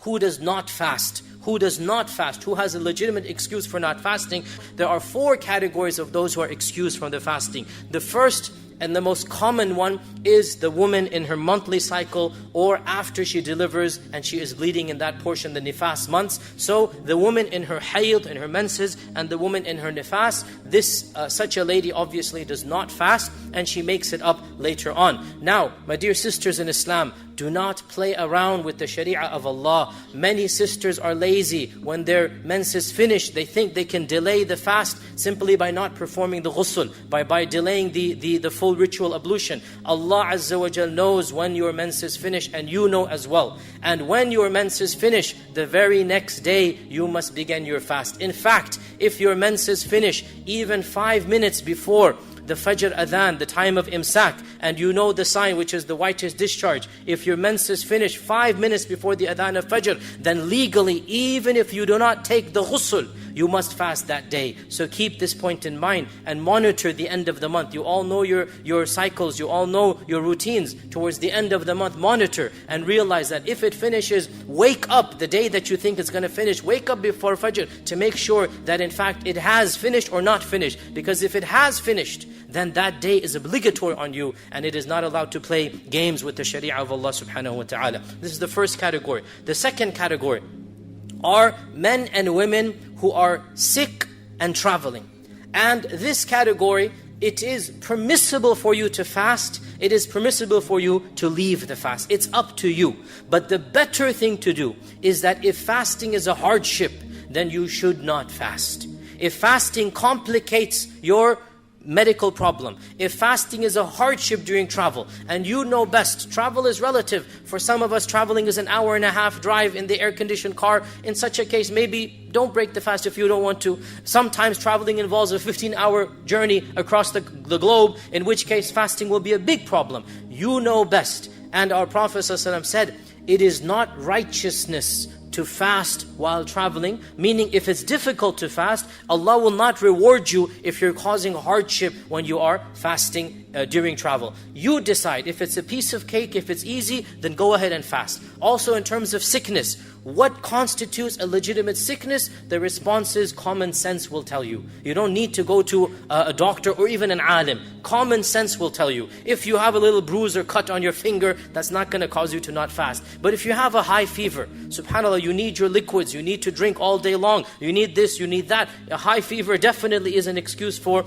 who does not fast. Who does not fast, who has a legitimate excuse for not fasting. There are 4 categories of those who are excused from the fasting. The first and the most common one is the woman in her monthly cycle, or after she delivers and she is bleeding in that portion, the nifas months. So the woman in her hayd, in her menses, and the woman in her nifas, such a lady obviously does not fast, and she makes it up later on. Now, my dear sisters in Islam, do not play around with the sharia of Allah. Many sisters are lazy. When their menses finish, they think they can delay the fast simply by not performing the ghusl, by delaying the full ritual ablution. Allah Azza wa Jal knows when your menses finish, and you know as well. And when your menses finish, the very next day you must begin your fast. In fact, if your menses finish even 5 minutes before the Fajr Adhan, the time of Imsak, and you know the sign which is the whitish discharge, if your menses finish 5 minutes before the Adhan of Fajr, then legally, even if you do not take the ghusl, you must fast that day. So keep this point in mind and monitor the end of the month. You all know your cycles, you all know your routines. Towards the end of the month, monitor and realize that if it finishes, wake up the day that you think it's going to finish. Wake up before Fajr to make sure that in fact it has finished or not finished. Because if it has finished, then that day is obligatory on you, and it is not allowed to play games with the sharia of Allah subhanahu wa ta'ala. This is the first category. The second category are men and women who are sick and traveling. And this category, it is permissible for you to fast. It is permissible for you to leave the fast. It's up to you. But the better thing to do is that if fasting is a hardship, then you should not fast. If fasting complicates your medical problem, if fasting is a hardship during travel, and you know best, travel is relative. For some of us, traveling is an hour and a half drive in the air-conditioned car. In such a case, maybe don't break the fast if you don't want to. Sometimes traveling involves a 15-hour journey across the globe, in which case fasting will be a big problem. You know best. And our Prophet ﷺ said, it is not righteousness to fast while traveling, meaning if it's difficult to fast, Allah will not reward you if you're causing hardship when you are fasting during travel. You decide. If it's a piece of cake, if it's easy, then go ahead and fast. Also in terms of sickness, what constitutes a legitimate sickness? The response is common sense will tell you. You don't need to go to a doctor or even an alim. Common sense will tell you. If you have a little bruise or cut on your finger, that's not going to cause you to not fast. But if you have a high fever, subhanAllah, you need your liquids, you need to drink all day long, you need this, you need that. A high fever definitely is an excuse for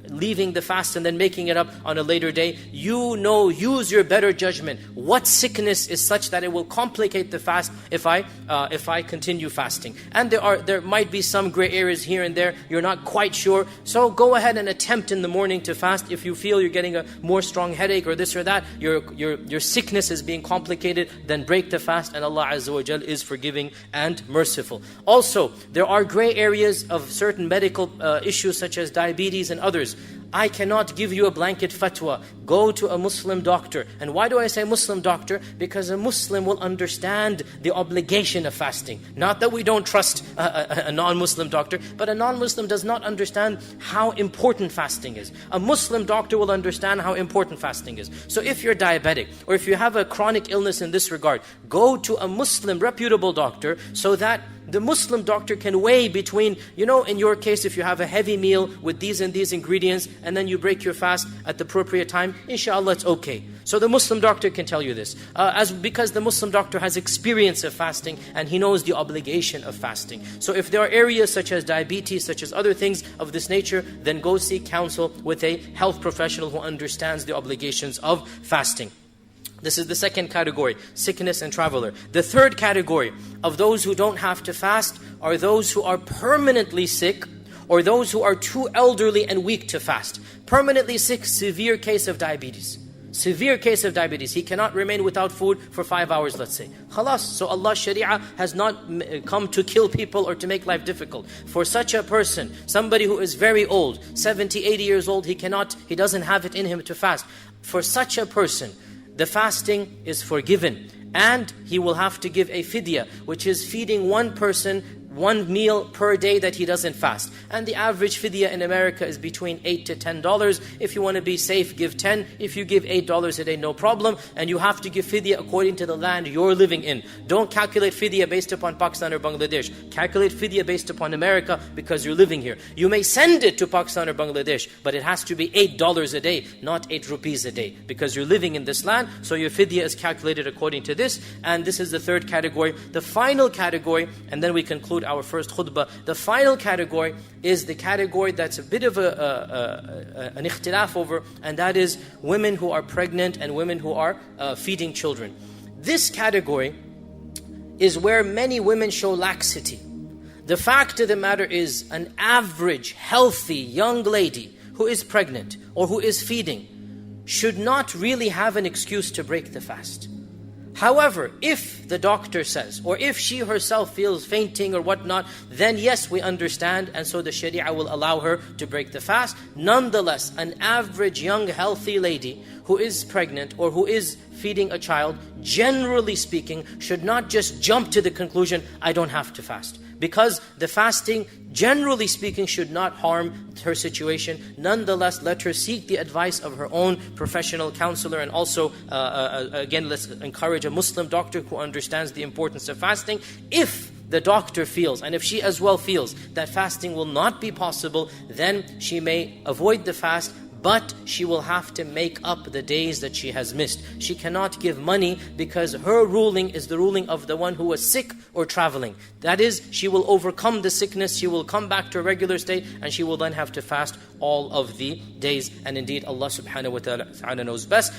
leaving the fast and then making it up on a later day. You know, use your better judgment. What sickness is such that it will complicate the fast if I continue fasting? And there might be some gray areas here and there. You're not quite sure. So go ahead and attempt in the morning to fast. If you feel you're getting a more strong headache or this or that, your sickness is being complicated, then break the fast, and Allah Azza wa Jal is forgiving and merciful. Also, there are gray areas of certain medical issues such as diabetes and others. I cannot give you a blanket fatwa. Go to a Muslim doctor. And why do I say Muslim doctor? Because a Muslim will understand the obligation of fasting. Not that we don't trust a non-Muslim doctor, but a non-Muslim does not understand how important fasting is. A Muslim doctor will understand how important fasting is. So if you're diabetic, or if you have a chronic illness in this regard, go to a Muslim reputable doctor so that the Muslim doctor can weigh between, in your case, if you have a heavy meal with these and these ingredients, and then you break your fast at the appropriate time, inshallah it's okay. So the Muslim doctor can tell you this. Because the Muslim doctor has experience of fasting, and he knows the obligation of fasting. So if there are areas such as diabetes, such as other things of this nature, then go seek counsel with a health professional who understands the obligations of fasting. This is the second category, sickness and traveler. The third category of those who don't have to fast are those who are permanently sick, or those who are too elderly and weak to fast. Permanently sick, severe case of diabetes. Severe case of diabetes. He cannot remain without food for 5 hours, let's say. Khalas. So Allah's sharia has not come to kill people or to make life difficult. For such a person, somebody who is very old, 70, 80 years old, he doesn't have it in him to fast. For such a person, the fasting is forgiven, and he will have to give a fidya, which is feeding one person one meal per day that he doesn't fast. And the average fidya in America is between $8 to $10. If you want to be safe, give 10. If you give $8 a day, no problem. And you have to give fidya according to the land you're living in. Don't calculate fidya based upon Pakistan or Bangladesh. Calculate fidya based upon America because you're living here. You may send it to Pakistan or Bangladesh, but it has to be $8 a day, not 8 rupees a day, because you're living in this land. So your fidya is calculated according to this. And this is the third category. The final category, and then we conclude our first khutbah. The final category is the category that's a bit of an ikhtilaf over, and that is women who are pregnant and women who are feeding children. This category is where many women show laxity. The fact of the matter is, an average, healthy young lady who is pregnant or who is feeding should not really have an excuse to break the fast. However, if the doctor says, or if she herself feels fainting or whatnot, then yes, we understand, and so the Sharia will allow her to break the fast. Nonetheless, an average young healthy lady who is pregnant or who is feeding a child, generally speaking, should not just jump to the conclusion, I don't have to fast. Because the fasting, generally speaking, should not harm her situation. Nonetheless, let her seek the advice of her own professional counselor. And also, again, let's encourage a Muslim doctor who understands the importance of fasting. If the doctor feels, and if she as well feels, that fasting will not be possible, then she may avoid the fast, but she will have to make up the days that she has missed. She cannot give money because her ruling is the ruling of the one who was sick or traveling. That is, she will overcome the sickness, she will come back to a regular state, and she will then have to fast all of the days. And indeed, Allah subhanahu wa ta'ala knows best.